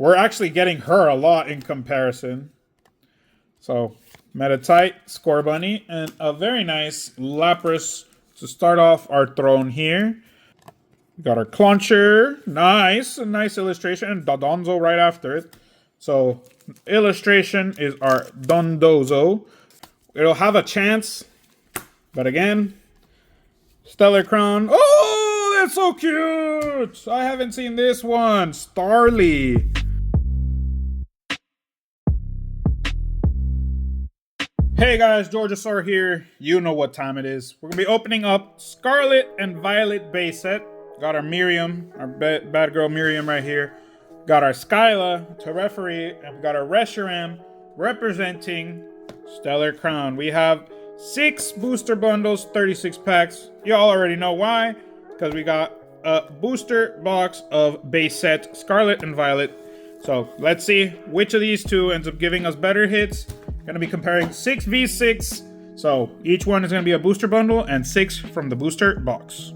we're actually getting her a lot in comparison. So, Metatite, Score Bunny, and a very nice Lapras to start off our throne here. We got our Clauncher. Nice. A nice illustration. And Dodonzo right after it. So, illustration is our Dondozo. It'll have a chance. But again, Stellar Crown. Oh, that's so cute. I haven't seen this one. Starly. Hey guys, Georgiasaur here. You know what time it is. We're going to be opening up Scarlet and Violet base set. Got our Miriam, our bad girl Miriam right here. Got our Skyla to referee, and we got our Reshiram representing Stellar Crown. We have 6 booster bundles, 36 packs. You all already know why, because we got a booster box of base set Scarlet and Violet. So let's see which of these two ends up giving us better hits. Going to be comparing 6v6. So each one is going to be a booster bundle and 6 from the booster box.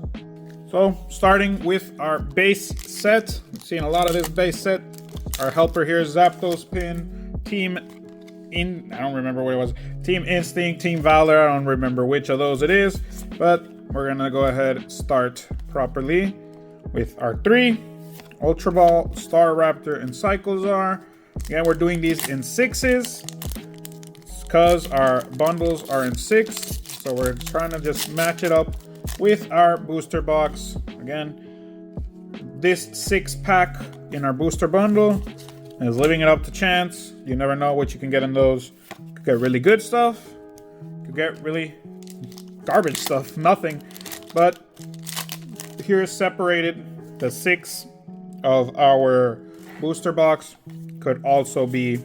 So starting with our base set. I'm seeing a lot of this base set. Our helper here is Zapdos Pin, I don't remember what it was. Team Instinct, Team Valor, I don't remember which of those it is. But we're going to go ahead and start properly with our 3. Ultra Ball, Staraptor, and Cyclozar. Again, we're doing these in 6s. Because our bundles are in 6, so we're trying to just match it up with our booster box. Again, this 6-pack in our booster bundle is living it up to chance. You never know what you can get in those. You could get really good stuff, you could get really garbage stuff, nothing. But here separated, the 6 of our booster box could also be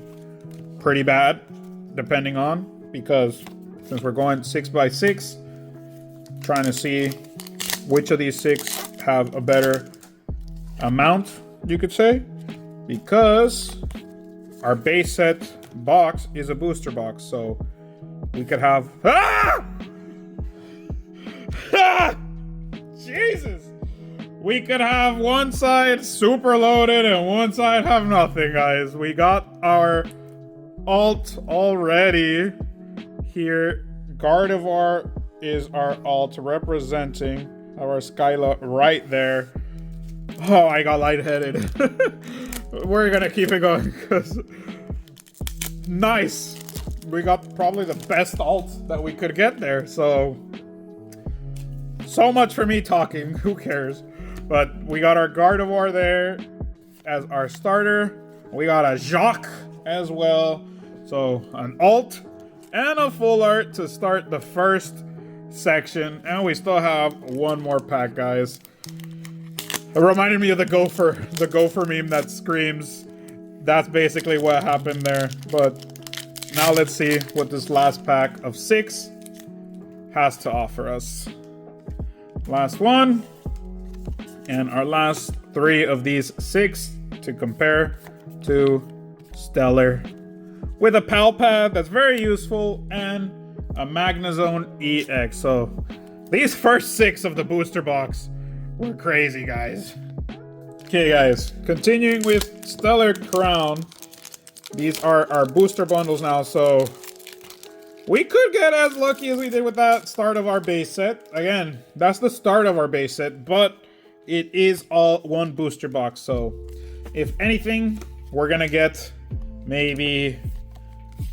pretty bad. Depending on, because since we're going 6x6, trying to see which of these 6 have a better amount, you could say, because our base set box is a booster box, so we could have Jesus, we could have one side super loaded and one side have nothing, guys. We got our alt already here. Gardevoir is our alt representing our Skyla right there. Oh, I got lightheaded. We're gonna keep it going because nice. We got probably the best alt that we could get there. So much for me talking. Who cares? But we got our Gardevoir there as our starter. We got a Jacques as well. So an alt and a full art to start the first section. And we still have one more pack, guys. It reminded me of the gopher meme that screams. That's basically what happened there. But now let's see what this last pack of 6 has to offer us. Last one. And our last 3 of these 6 to compare to Stellar. With a Pal Pad that's very useful and a Magnezone EX. So these first 6 of the booster box were crazy, guys. Okay, guys, continuing with Stellar Crown. These are our booster bundles now, so we could get as lucky as we did with that start of our base set. Again, that's the start of our base set, but it is all one booster box. So if anything, we're gonna get maybe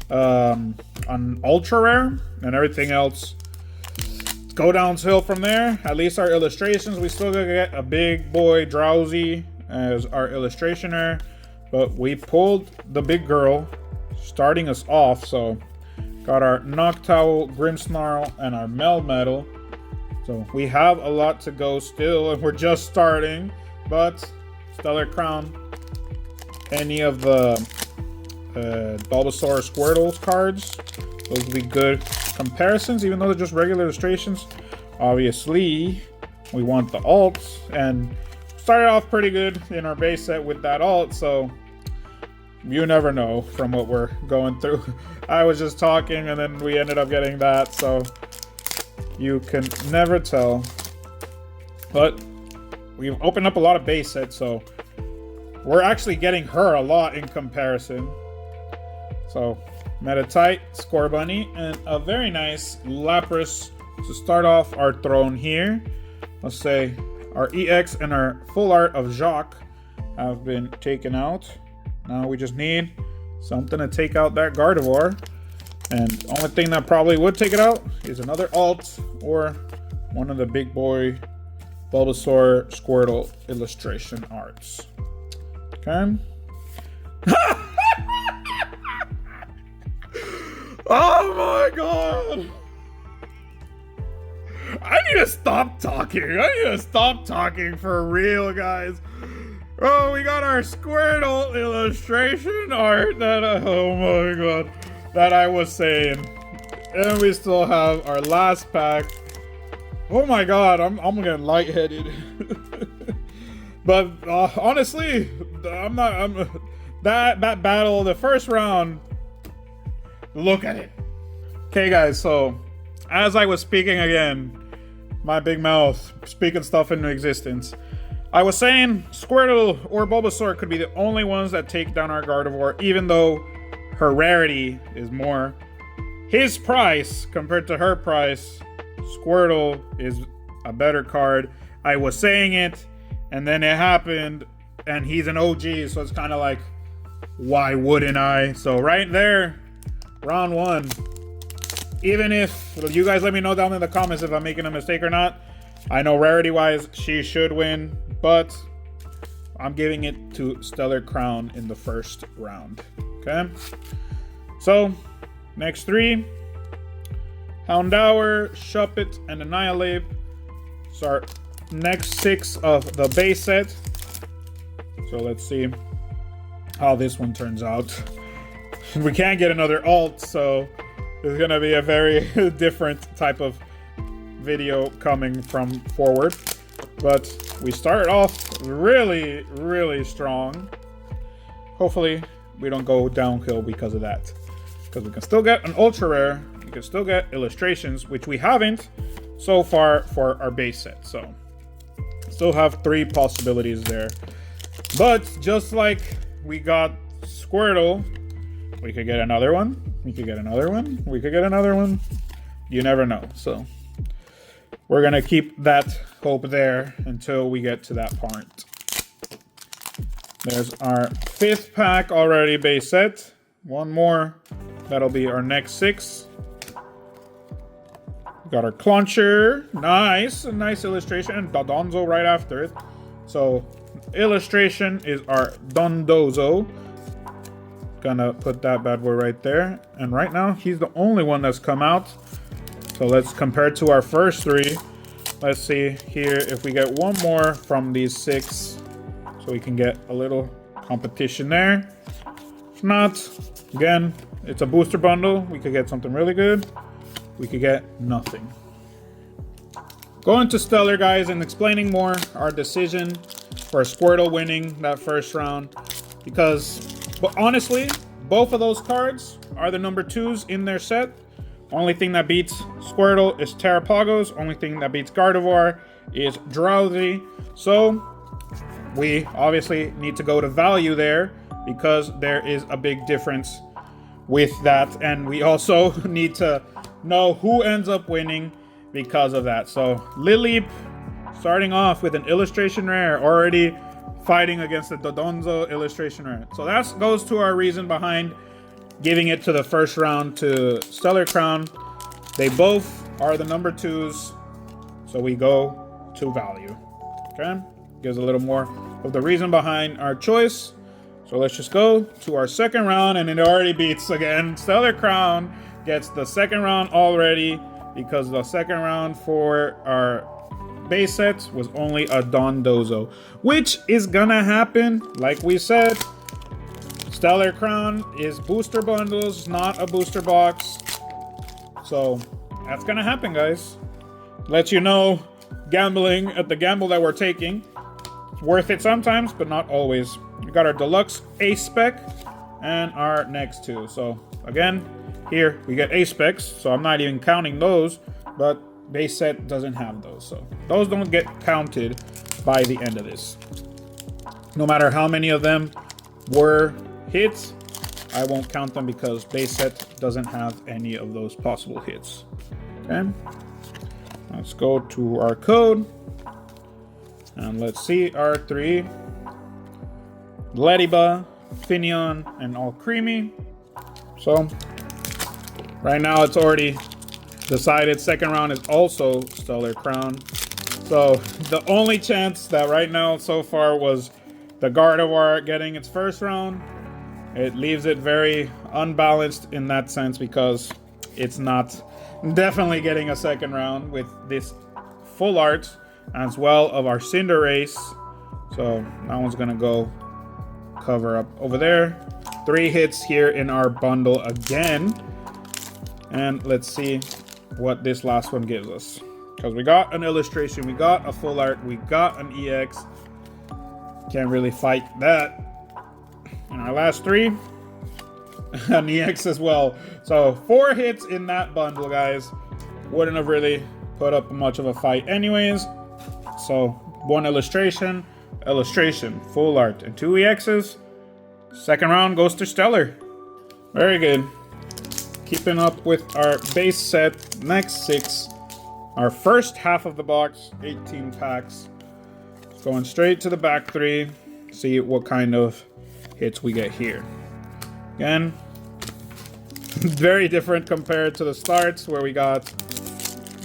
an ultra rare, and everything else go downhill from there. At least our illustrations, we still gonna get a big boy Drowsy as our illustrationer, but we pulled the big girl starting us off. So got our Noctowl, Grimmsnarl, and our Melmetal. So we have a lot to go still, and we're just starting. But Stellar Crown, any of the Bulbasaur, Squirtle cards, those would be good comparisons, even though they're just regular illustrations. Obviously, we want the alts, and started off pretty good in our base set with that alt, so you never know from what we're going through. I was just talking, and then we ended up getting that, so you can never tell. But we've opened up a lot of base sets, so we're actually getting her a lot in comparison. So, Metatite, Scorbunny, and a very nice Lapras to start off our throne here. Let's say our EX and our full art of Jacques have been taken out. Now we just need something to take out that Gardevoir. And the only thing that probably would take it out is another alt or one of the big boy Bulbasaur Squirtle illustration arts. Okay. Oh my god! I need to stop talking. I need to stop talking for real, guys. Oh, we got our Squirtle illustration art that, oh my god, that I was saying. And we still have our last pack. Oh my god, I'm getting lightheaded. But honestly, that battle, the first round, look at it. Okay guys, so as I was speaking again, my big mouth speaking stuff into existence, I was saying Squirtle or Bulbasaur could be the only ones that take down our Gardevoir, even though her rarity is more. His price compared to her price, Squirtle is a better card. I was saying it, and then it happened, and he's an OG, so it's kind of like, why wouldn't I? So right there, round one. Even if you guys let me know down in the comments if I'm making a mistake or not. I know rarity-wise, she should win, but I'm giving it to Stellar Crown in the first round. Okay? So, next three. Houndour, Shuppet, and Annihilate. So our next six of the base set. So let's see how this one turns out. We can't get another alt, so it's gonna be a very different type of video coming from forward. But we start off really, really strong. Hopefully we don't go downhill because of that. Because we can still get an ultra rare. We can still get illustrations, which we haven't so far for our base set. So still have three possibilities there. But just like we got Squirtle, we could get another one. We could get another one. We could get another one. You never know. So we're going to keep that hope there until we get to that part. There's our fifth pack already base set. One more. That'll be our next six. We got our Clauncher. Nice. A nice illustration. And Dodonzo right after it. So illustration is our Dondozo. Gonna put that bad boy right there. And right now, he's the only one that's come out. So let's compare to our first three. Let's see here if we get one more from these six. So we can get a little competition there. If not, again, it's a booster bundle. We could get something really good. We could get nothing. Going to Stellar, guys, and explaining more our decision for Squirtle winning that first round. Because, but honestly, both of those cards are the number 2s in their set. Only thing that beats Squirtle is Terrapagos. Only thing that beats Gardevoir is Drowsy. So we obviously need to go to value there because there is a big difference with that. And we also need to know who ends up winning because of that. So Lileep starting off with an illustration rare, already fighting against the Dodonzo illustration rare. So that goes to our reason behind giving it to the first round to Stellar Crown. They both are the number 2s, so we go to value. Okay, gives a little more of the reason behind our choice. So let's just go to our second round, and it already beats again. Stellar Crown gets the second round already because the second round for our base set was only a Dondozo, which is gonna happen. Like we said, Stellar Crown is booster bundles, not a booster box. So that's gonna happen, guys. Let you know, gambling at the gamble that we're taking, it's worth it sometimes, but not always. We got our deluxe ace spec and our next two. So again, here we get ace specs, so I'm not even counting those, but base set doesn't have those, so those don't get counted by the end of this. No matter how many of them were hits, I won't count them because base set doesn't have any of those possible hits. Okay, let's go to our code and let's see our 3 Lediba, Finion, and All Creamy. So right now it's already decided. Second round is also Stellar Crown. So the only chance that right now so far was the Gardevoir getting its first round. It leaves it very unbalanced in that sense because it's not definitely getting a second round with this full art as well of our Cinderace. So that one's gonna go cover up over there. 3 hits here in our bundle again. And let's see what this last one gives us. Because we got an illustration, we got a full art, we got an EX. Can't really fight that. In our last 3, an EX as well. So 4 hits in that bundle, guys. Wouldn't have really put up much of a fight anyways. So 1 illustration, full art, and 2 EXs. Second round goes to Stellar. Very good. Keeping up with our base set, next 6. Our first half of the box, 18 packs. Going straight to the back 3. See what kind of hits we get here. Again, very different compared to the starts where we got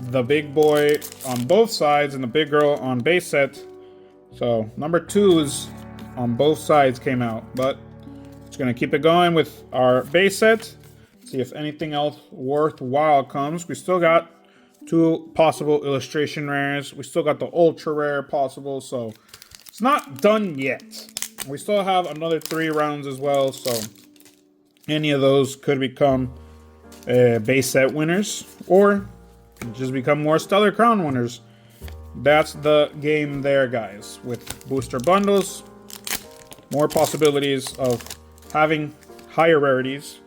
the big boy on both sides and the big girl on base set. So number 2s on both sides came out, but just gonna keep it going with our base set. See if anything else worthwhile comes. We still got 2 possible illustration rares. We still got the ultra rare possible, so it's not done yet. We still have another 3 rounds as well, so any of those could become base set winners or just become more Stellar Crown winners. That's the game there, guys. With booster bundles, more possibilities of having higher rarities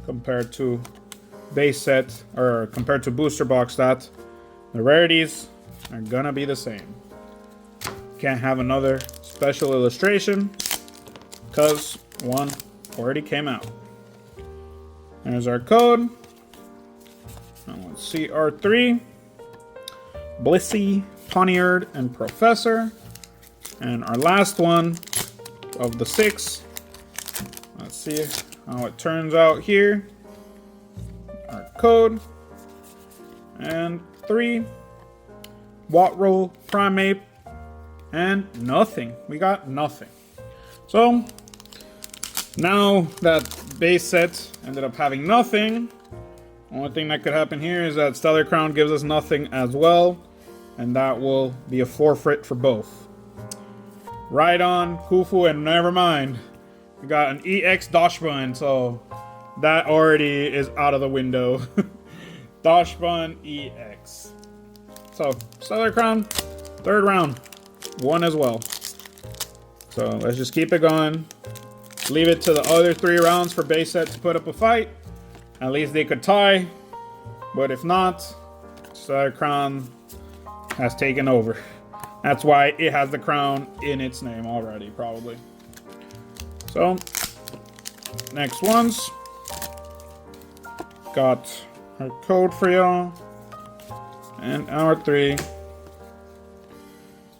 compared to base set or compared to booster box, that the rarities are gonna be the same. Can't have another special illustration because 1 already came out. There's our code. Now let's see our 3. Blissey, Poniard, and Professor. And our last one of the 6. Let's see how it turns out here. Our code. And 3. Watt-Roll, Primeape, and nothing. We got nothing. So now that base set ended up having nothing, only thing that could happen here is that Stellar Crown gives us nothing as well, and that will be a forfeit for both. Right on, Kufu, and never mind. We got an EX Dachshund, so that already is out of the window. Dachshund EX. So, Stellar Crown, 3rd round, 1 as well. So let's just keep it going. Leave it to the other 3 rounds for base set to put up a fight. At least they could tie. But if not, Stellar Crown has taken over. That's why it has the crown in its name already, probably. So, next ones. Got our code for y'all. And our 3.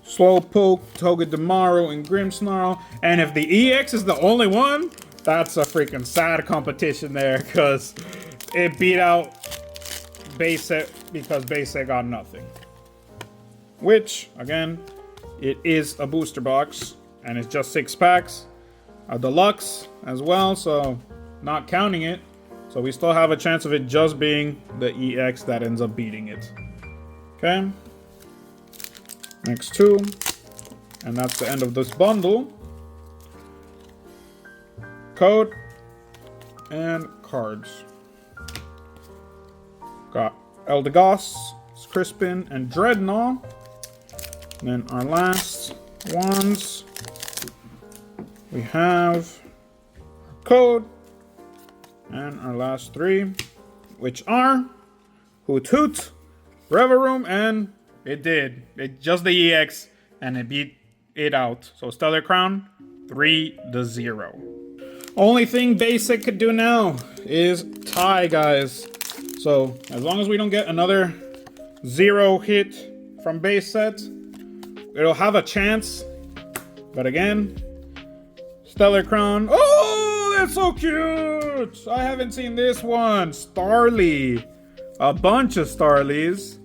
Slowpoke, Togedemaru, and Grimmsnarl. And if the EX is the only one, that's a freaking sad competition there, because it beat out base set because base set got nothing. Which, again, it is a booster box, and it's just 6 packs. A deluxe as well, so not counting it. So we still have a chance of it just being the EX that ends up beating it. Okay. Next 2. And that's the end of this bundle. Code and cards. Got Eldegoss, Crispin, and Dreadnought. And then our last ones. We have code and our last 3, which are Hoot Hoot, Reverum, and it did. It just the EX, and it beat it out. So Stellar Crown 3-0. Only thing basic could do now is tie, guys. So as long as we don't get another 0 hit from base set, it'll have a chance. But again, Stellar Crown. Oh, that's so cute. I haven't seen this one. Starly. A bunch of Starlies.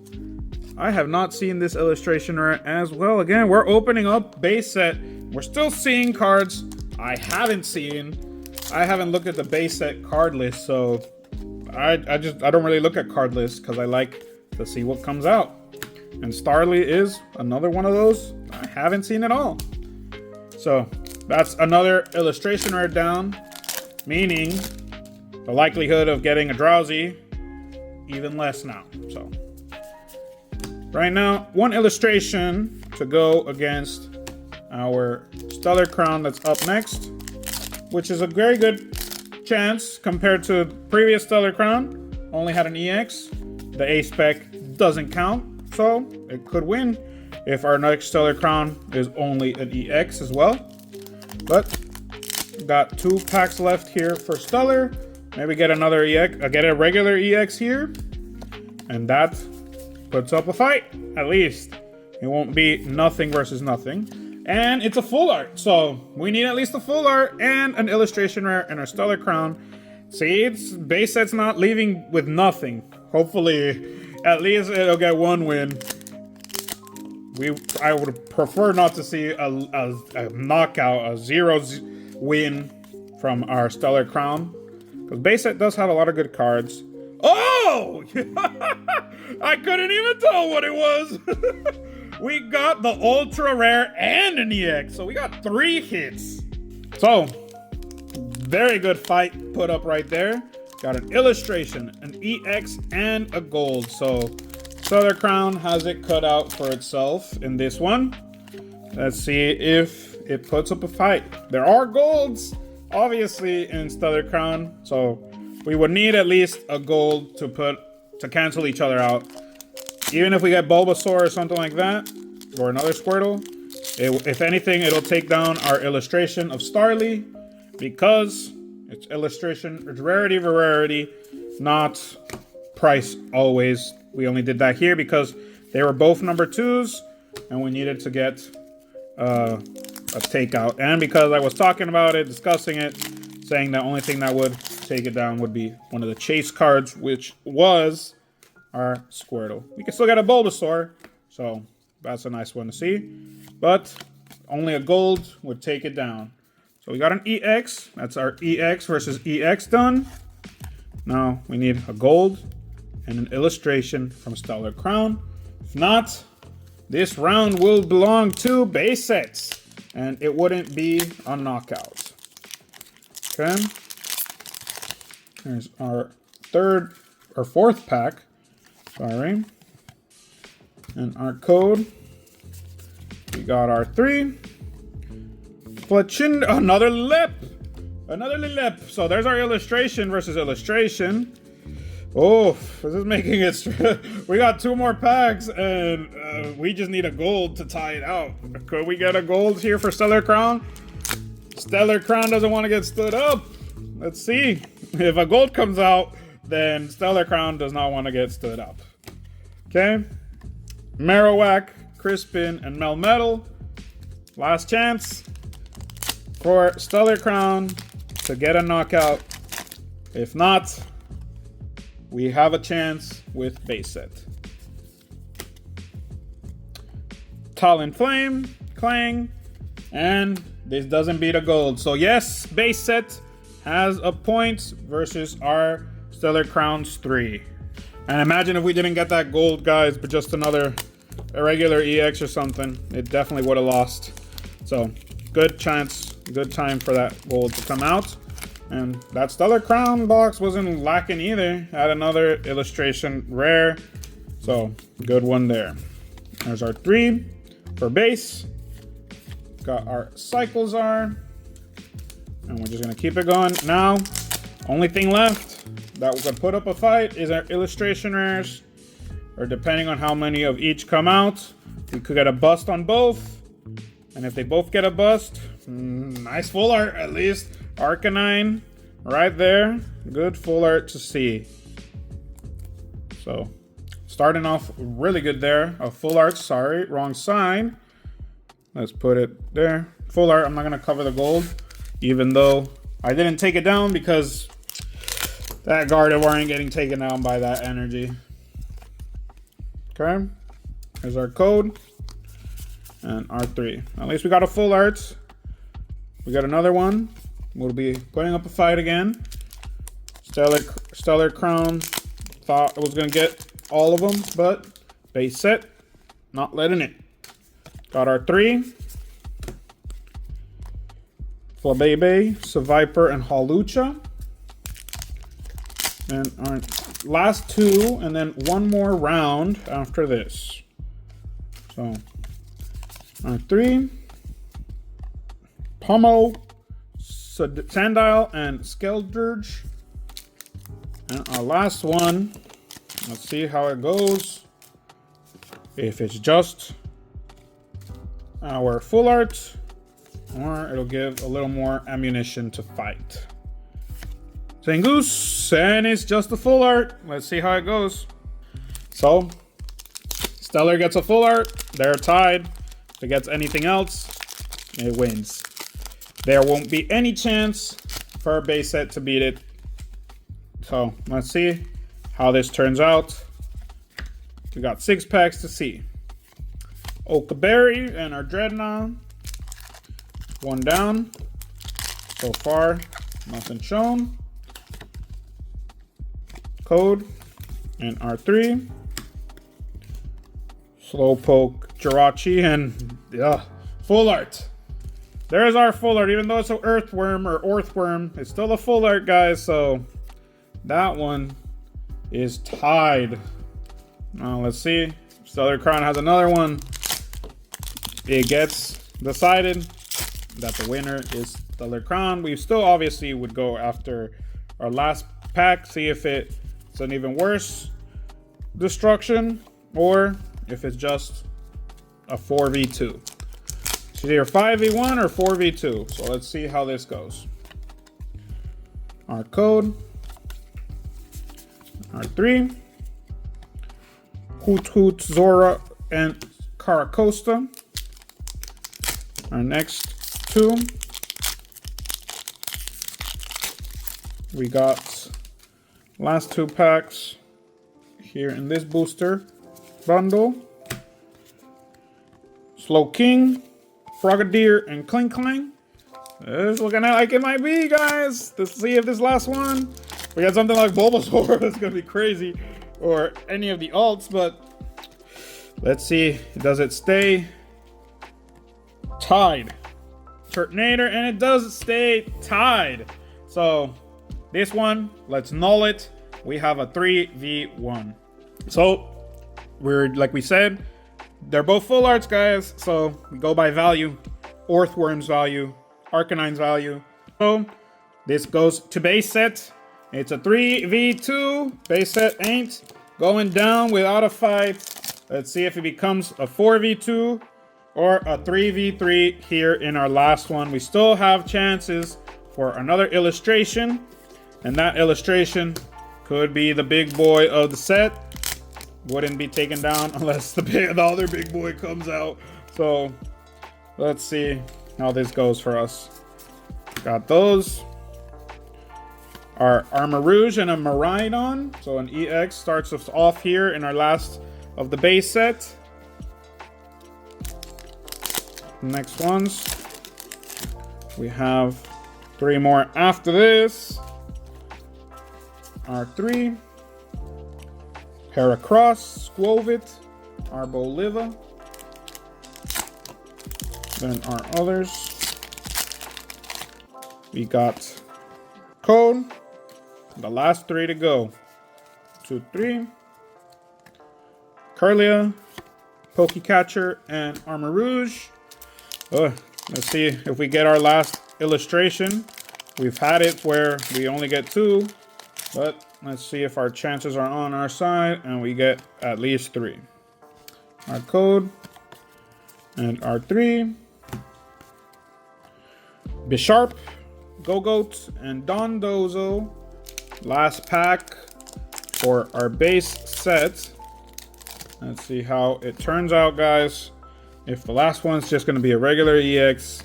I have not seen this illustration as well. Again, we're opening up base set. We're still seeing cards I haven't seen. I haven't looked at the base set card list, so I don't really look at card lists because I like to see what comes out. And Starly is another one of those I haven't seen at all. So that's another illustration rare down, meaning the likelihood of getting a Drowsy even less now. So right now, one illustration to go against our Stellar Crown that's up next, which is a very good chance compared to previous Stellar Crown. Only had an EX. The A spec doesn't count, so it could win if our next Stellar Crown is only an EX as well. But got 2 packs left here for Stellar. Maybe get another EX, get a regular EX here, and that puts up a fight. At least it won't be nothing versus nothing. And it's a full art, so we need at least a full art and an illustration rare in our Stellar Crown. See, it's base set's not leaving with nothing. Hopefully, at least it'll get one win. I would prefer not to see a knockout, a 0 win from our Stellar Crown, because base set does have a lot of good cards. Oh! I couldn't even tell what it was. We got the ultra rare and an EX, so we got 3 hits. So, very good fight put up right there. Got an illustration, an EX, and a gold. So, Stellar Crown has it cut out for itself in this one. Let's see if it puts up a fight. There are golds, obviously, in Stellar Crown, so we would need at least a gold to cancel each other out. Even if we get Bulbasaur or something like that, or another Squirtle, if anything, it'll take down our illustration of Starly, because it's illustration, it's rarity for rarity, not price always. We only did that here because they were both number 2s, and we needed to get a takeout. And because I was talking about it, discussing it, saying the only thing that would take it down would be one of the chase cards, which was our Squirtle. We can still get a Bulbasaur, so that's a nice one to see. But only a gold would take it down. So we got an EX. That's our EX versus EX done. Now we need a gold and an illustration from Stellar Crown. If not, this round will belong to base sets, and it wouldn't be a knockout. Okay. Here's our 4th pack. Sorry. And our code. We got our 3. Fletchin, another lip. Another lip. So there's our illustration versus illustration. Oh, this is making it. We got 2 more packs, and we just need a gold to tie it out. Could we get a gold here for Stellar Crown? Stellar Crown doesn't want to get stood up. Let's see. If a gold comes out, then Stellar Crown does not want to get stood up. Okay. Marowak, Crispin, and Melmetal. Last chance for Stellar Crown to get a knockout. If not, we have a chance with base set. Talonflame, Clang, and this doesn't beat a gold. So yes, base set has a point versus our Stellar Crowns 3. And imagine if we didn't get that gold, guys, but just another irregular EX or something, it definitely would have lost. So good chance, good time for that gold to come out. And that Stellar Crown box wasn't lacking either. Had another illustration rare. So good one there. There's our 3 for base. Got our Cyclezar. And we're just gonna keep it going. Now, only thing left that we can put up a fight is our illustration rares. Or depending on how many of each come out, we could get a bust on both. And if they both get a bust, Nice full art, at least. Arcanine, right there. Good full art to see. So, starting off really good there. A full art, sorry, wrong sign. Let's put it there. Full art, I'm not going to cover the gold, even though I didn't take it down because that Gardevoir ain't getting taken down by that energy. Okay, here's our code and R3. At least we got a full art. We got another one. We'll be putting up a fight again. Stellar Crown. Thought I was gonna get all of them, but base set, not letting it. Got our 3. Flabebe, Seviper, and Hawlucha. And our last 2, and then one more round after this. So, our 3. Pomo, Sandile, and Skeldurge. And our last one, let's see how it goes. If it's just our full art, or it'll give a little more ammunition to fight. Zangoose, and it's just a full art. Let's see how it goes. So, Stellar gets a full art. They're tied. If it gets anything else, it wins. There won't be any chance for a base set to beat it. So, let's see how this turns out. We got 6 packs to see. Okaberry and our Dreadnought. 1 down. So far, nothing shown. Code and R3. Slowpoke, Jirachi, and yeah, full art. There's our full art. Even though it's an Earthworm or Orthworm, it's still a full art, guys. So that one is tied. Now let's see. Stellar Crown has another one. It gets decided that the winner is Stellar Crown. We still obviously would go after our last pack, see if it's an even worse destruction or if it's just a 4v2. It's either 5v1 or 4v2. So let's see how this goes. Our code. R3. Hoot Hoot, Zora, and Caracosta. Our next 2. We got last 2 packs here in this booster bundle. Slowking, Frogadier, and Kling. It's looking like it might be, guys. Let's see if this last one, we got something like Bulbasaur. That's gonna be crazy. Or any of the alts, but let's see. Does it stay tied? Turtonator, and it does stay tied. So this one, let's null it. We have a 3v1. So we're, like we said, they're both full arts, guys. So we go by value. Orthworm's value, Arcanine's value. So this goes to base set. It's a 3v2. Base set ain't going down without a fight. Let's see if it becomes a 4v2 or a 3v3 here in our last one. We still have chances for another illustration. And that illustration could be the big boy of the set. Wouldn't be taken down unless the other big boy comes out. So let's see how this goes for us. Got those. Our Armor Rouge and a Miraidon. So an EX starts us off here in our last of the base set. Next ones. We have 3 more after this. R3. Heracross, Squovit, Arboliva. Then our others. We got Code. The last 3 to go. 2, 3. Curlia, Pokecatcher, and Armor Rouge. Let's see if we get our last illustration. We've had it where we only get 2. But let's see if our chances are on our side and we get at least 3. Our code and R3. Bisharp, Go-Goat, and Dondozo. Last pack for our base set. Let's see how it turns out, guys. If the last one's just going to be a regular EX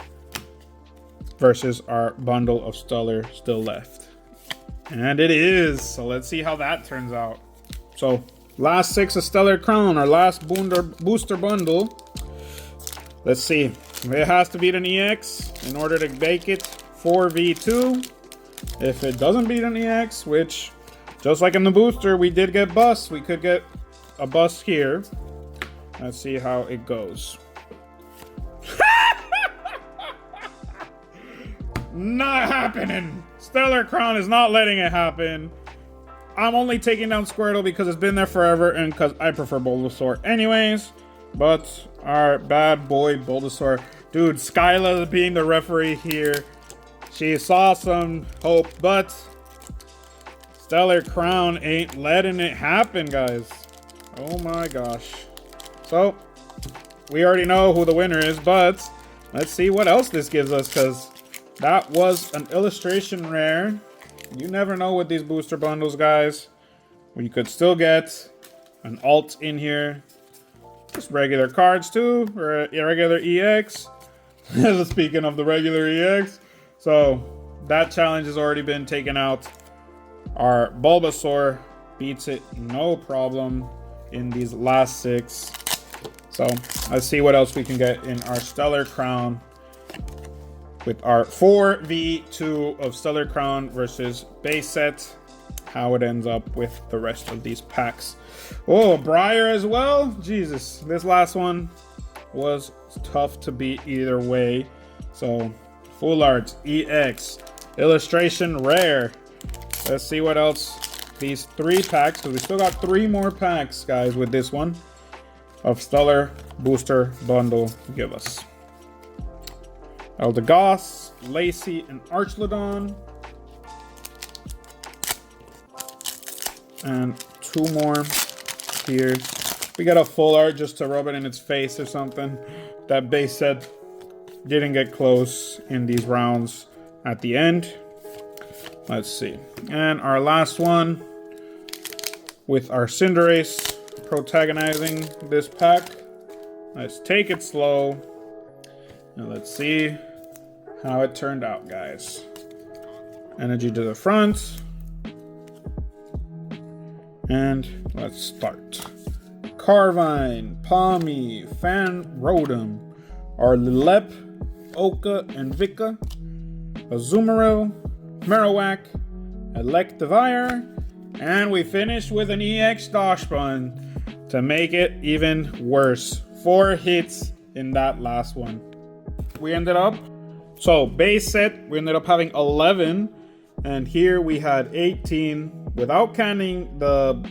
versus our bundle of Stellar still left. And it is. So let's see how that turns out. So last 6 of Stellar Crown, our last booster bundle. Let's see. It has to beat an EX in order to make it 4v2. If it doesn't beat an EX, which just like in the booster, we did get busts. We could get a bust here. Let's see how it goes. Not happening. Stellar Crown is not letting it happen. I'm only taking down Squirtle because it's been there forever and because I prefer Bulbasaur anyways. But our bad boy Bulbasaur. Dude, Skyla being the referee here. She saw some hope, but Stellar Crown ain't letting it happen, guys. Oh my gosh. So, we already know who the winner is, but let's see what else this gives us, because that was an illustration rare. You never know with these booster bundles, guys. We could still get an alt in here. Just regular cards too, or a regular EX. Speaking of the regular EX. So that challenge has already been taken out. Our Bulbasaur beats it no problem in these last 6. So let's see what else we can get in our Stellar Crown with our 4v2 of Stellar Crown versus base set. How it ends up with the rest of these packs. Oh, Briar as well. Jesus, this last one was tough to beat either way. So Full Art, EX, Illustration Rare. Let's see what else these 3 packs, because we still got 3 more packs, guys, with this one of Stellar Booster Bundle give us. Eldegoss, Lacey, and Archlodon. And 2 more here. We got a Full Art just to rub it in its face or something. That base set didn't get close in these rounds at the end. Let's see. And our last one with our Cinderace protagonizing this pack. Let's take it slow. And let's see how it turned out, guys. Energy to the front. And let's start. Carvine, Palmy, Fanrodum, Arlilep, Oka, and Vika, Azumarill, Marowak, Electivire, and we finished with an EX Dachshund to make it even worse. 4 hits in that last one. We ended up, so base set, we ended up having 11, and here we had 18. Without counting the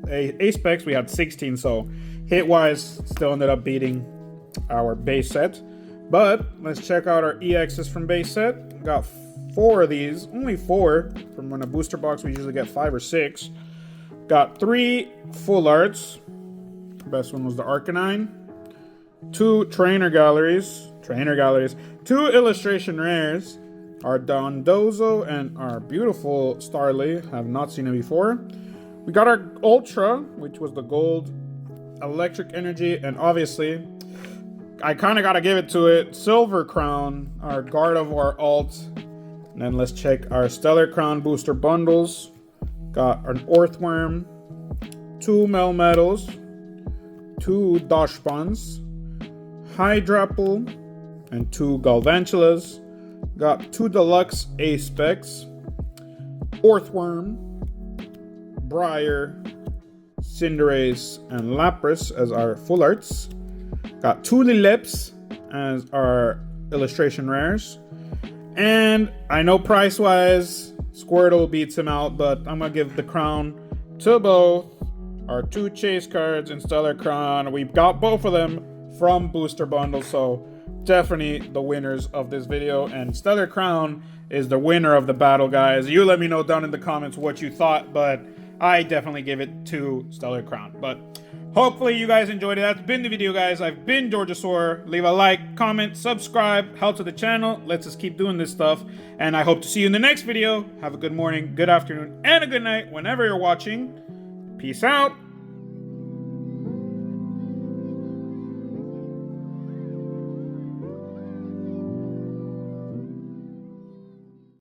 A-Specs, we had 16, so hit-wise, still ended up beating our base set. But let's check out our EXs from base set. Got 4 of these, only 4. From when a booster box, we usually get 5 or 6. Got 3 Full Arts. Best one was the Arcanine. 2 Trainer Galleries. 2 Illustration Rares. Our Dondozo and our beautiful Starly. Have not seen it before. We got our Ultra, which was the gold electric energy, and obviously I kind of got to give it to it. Silver Crown, our Gardevoir alt. And then let's check our Stellar Crown booster bundles. Got an Orthworm, 2 Melmetals, 2 Dachshunds, Hydrapple, and 2 Galvantulas. Got 2 Deluxe A-Specs, Orthworm, Briar, Cinderace, and Lapras as our Full Arts. Got 2 Lilips as our Illustration Rares. And I know price-wise, Squirtle beats him out, but I'm going to give the crown to both. Our 2 Chase cards in Stellar Crown. We've got both of them from Booster Bundle, so definitely the winners of this video. And Stellar Crown is the winner of the battle, guys. You let me know down in the comments what you thought, but I definitely give it 2 Stellar Crown. But hopefully you guys enjoyed it. That's been the video, guys. I've been Georgiasaur. Leave a like, comment, subscribe, help to the channel. Let's just keep doing this stuff. And I hope to see you in the next video. Have a good morning, good afternoon, and a good night whenever you're watching. Peace out.